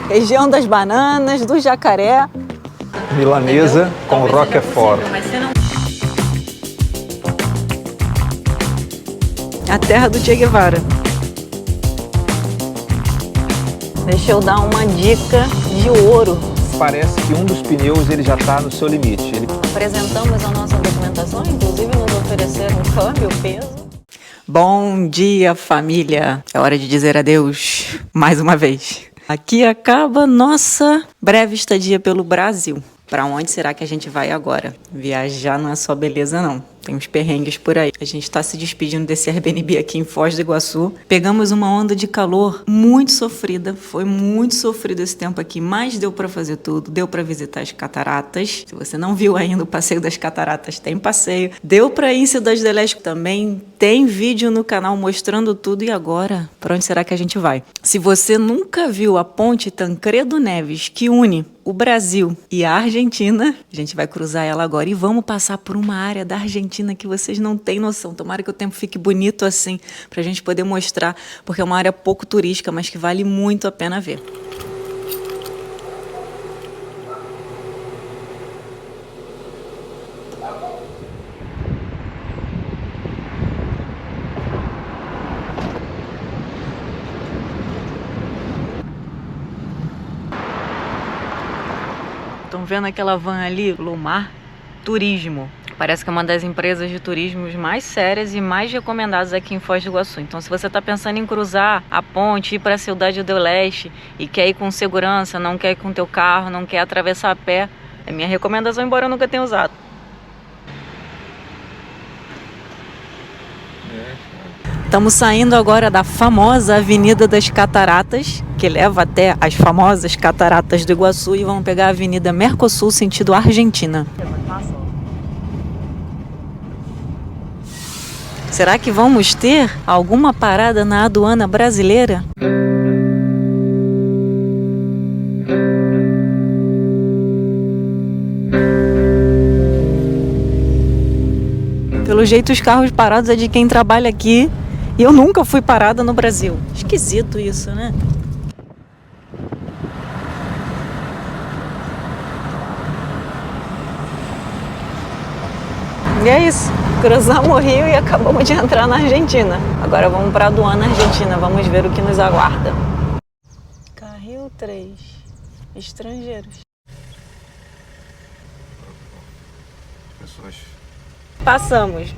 Região das bananas, do jacaré. Milanesa com Roquefort. A terra do Che Guevara. Deixa eu dar uma dica de ouro. Parece que um dos pneus ele já está no seu limite. Apresentamos a nossa documentação, inclusive nos ofereceram um câmbio, peso. Bom dia, família. É hora de dizer adeus mais uma vez. Aqui acaba nossa breve estadia pelo Brasil. Para onde será que a gente vai agora? Viajar não é só beleza, não. Tem uns perrengues por aí. A gente está se despedindo desse Airbnb aqui em Foz do Iguaçu. Pegamos uma onda de calor muito sofrida. Foi muito sofrido esse tempo aqui, mas deu para fazer tudo. Deu para visitar as cataratas. Se você não viu ainda o passeio das cataratas, tem passeio. Deu para ir em Cidade do Leste também. Tem vídeo no canal mostrando tudo. E agora, para onde será que a gente vai? Se você nunca viu a ponte Tancredo Neves, que une o Brasil e a Argentina, a gente vai cruzar ela agora e vamos passar por uma área da Argentina que vocês não têm noção. Tomara que o tempo fique bonito assim, pra gente poder mostrar, porque é uma área pouco turística, mas que vale muito a pena ver. Estão vendo aquela van ali? Lomar Turismo. Parece que é uma das empresas de turismo mais sérias e mais recomendadas aqui em Foz do Iguaçu. Então, se você está pensando em cruzar a ponte, ir para a Cidade do Leste e quer ir com segurança, não quer ir com teu carro, não quer atravessar a pé, é minha recomendação, embora eu nunca tenha usado. Estamos saindo agora da famosa Avenida das Cataratas, que leva até as famosas Cataratas do Iguaçu, e vamos pegar a Avenida Mercosul, sentido Argentina. Será que vamos ter alguma parada na aduana brasileira? Pelo jeito, os carros parados é de quem trabalha aqui. E eu nunca fui parada no Brasil. Esquisito isso, né? E é isso. Cruzamos o Rio e acabamos de entrar na Argentina. Agora vamos para a aduana argentina. Vamos ver o que nos aguarda. Carril 3. Estrangeiros.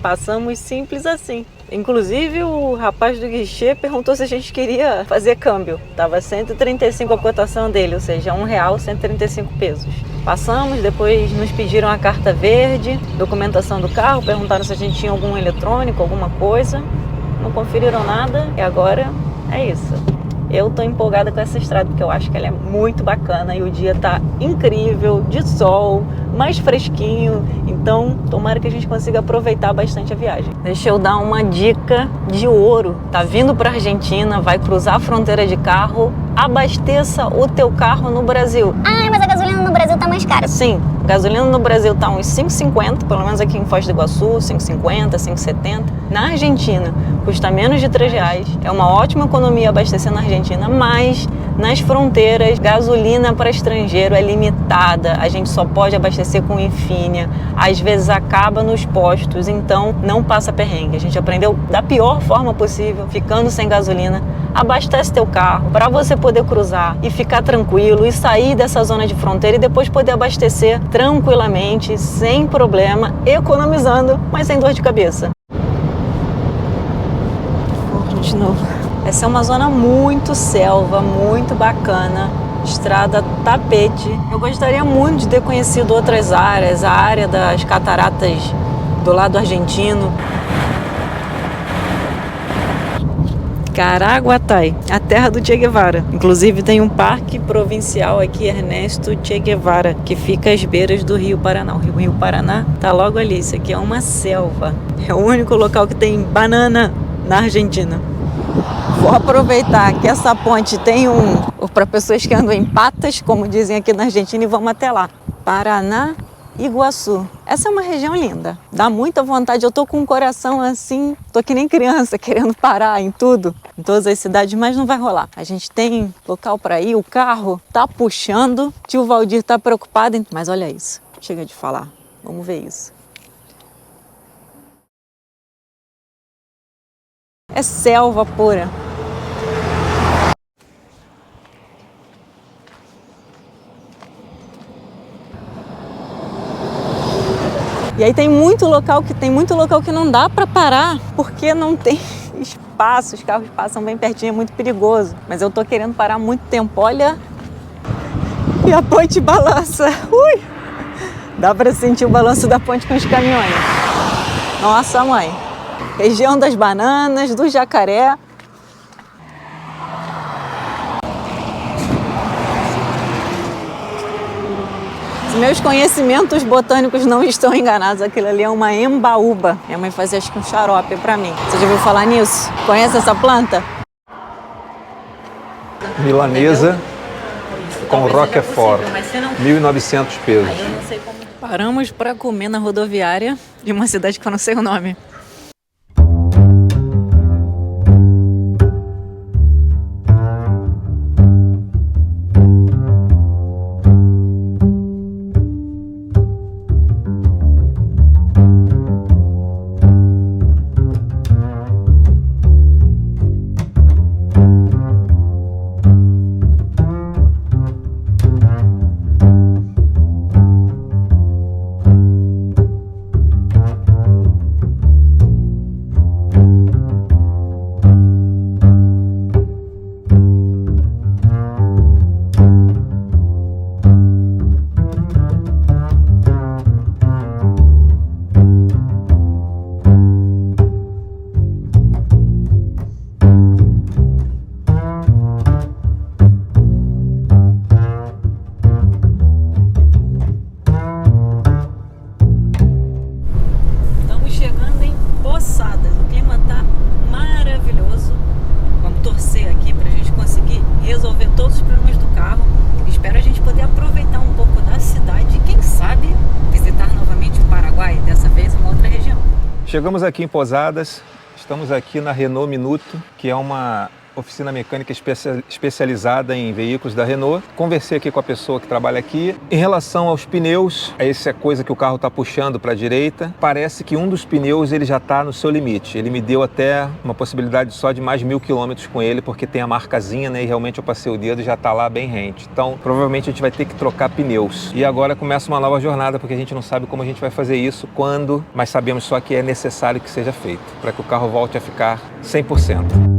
Passamos simples assim. Inclusive o rapaz do guichê perguntou se a gente queria fazer câmbio. Tava 135 a cotação dele, ou seja, R$1, 135 pesos. Passamos, depois nos pediram a carta verde, documentação do carro, perguntaram se a gente tinha algum eletrônico, alguma coisa. Não conferiram nada e agora é isso. Eu tô empolgada com essa estrada porque eu acho que ela é muito bacana e o dia tá incrível, de sol, mais fresquinho. Então, tomara que a gente consiga aproveitar bastante a viagem. Deixa eu dar uma dica de ouro. Tá vindo pra Argentina, vai cruzar a fronteira de carro, abasteça o teu carro no Brasil. Ah, mas a gasolina no Brasil tá mais cara. Sim, gasolina no Brasil tá uns 5,50, pelo menos aqui em Foz do Iguaçu, 5,50, 5,70. Na Argentina, custa menos de R$3. É uma ótima economia abastecer na Argentina, mas nas fronteiras, gasolina para estrangeiro é limitada. A gente só pode abastecer com Infinia. Às vezes acaba nos postos, então não passa perrengue. A gente aprendeu da pior forma possível, ficando sem gasolina. Abastece teu carro para você poder cruzar e ficar tranquilo e sair dessa zona de fronteira e depois poder abastecer tranquilamente, sem problema, economizando, mas sem dor de cabeça. De novo. Essa é uma zona muito selva, muito bacana, estrada tapete. Eu gostaria muito de ter conhecido outras áreas, a área das cataratas do lado argentino. Caraguatay, a terra do Che Guevara. Inclusive tem um parque provincial aqui, Ernesto Che Guevara, que fica às beiras do Rio Paraná. O Rio Paraná tá logo ali, isso aqui é uma selva. É o único local que tem banana na Argentina. Vou aproveitar que essa ponte tem para pessoas que andam em patas, como dizem aqui na Argentina, e vamos até lá. Paraná Iguaçu. Essa é uma região linda, dá muita vontade. Eu tô com um coração assim, tô que nem criança, querendo parar em tudo, em todas as cidades, mas não vai rolar. A gente tem local para ir, o carro tá puxando, tio Valdir tá preocupado, mas olha isso, chega de falar, vamos ver isso. É selva pura. E aí tem muito local que não dá para parar, porque não tem espaço, os carros passam bem pertinho, é muito perigoso. Mas eu tô querendo parar há muito tempo, olha, e a ponte balança. Ui! Dá para sentir o balanço da ponte com os caminhões. Nossa, mãe! Região das bananas, do jacaré. Se meus conhecimentos botânicos não estão enganados, aquilo ali é uma embaúba. Minha mãe fazia acho que um xarope pra mim. Você já ouviu falar nisso? Conhece essa planta? Milanesa com Roquefort, 1.900 pesos. Paramos para comer na rodoviária de uma cidade que eu não sei o nome. Resolver todos os problemas do carro. Espero a gente poder aproveitar um pouco da cidade e, quem sabe, visitar novamente o Paraguai, dessa vez uma outra região. Chegamos aqui em Posadas, estamos aqui na Renault Minuto, que é uma oficina mecânica especializada em veículos da Renault. Conversei aqui com a pessoa que trabalha aqui. Em relação aos pneus, essa coisa que o carro está puxando para a direita, parece que um dos pneus ele já está no seu limite. Ele me deu até uma possibilidade só de mais 1.000 quilômetros com ele, porque tem a marcazinha, né? E realmente eu passei o dedo e já está lá bem rente. Então, provavelmente a gente vai ter que trocar pneus. E agora começa uma nova jornada, porque a gente não sabe como a gente vai fazer isso, quando, mas sabemos só que é necessário que seja feito, para que o carro volte a ficar 100%.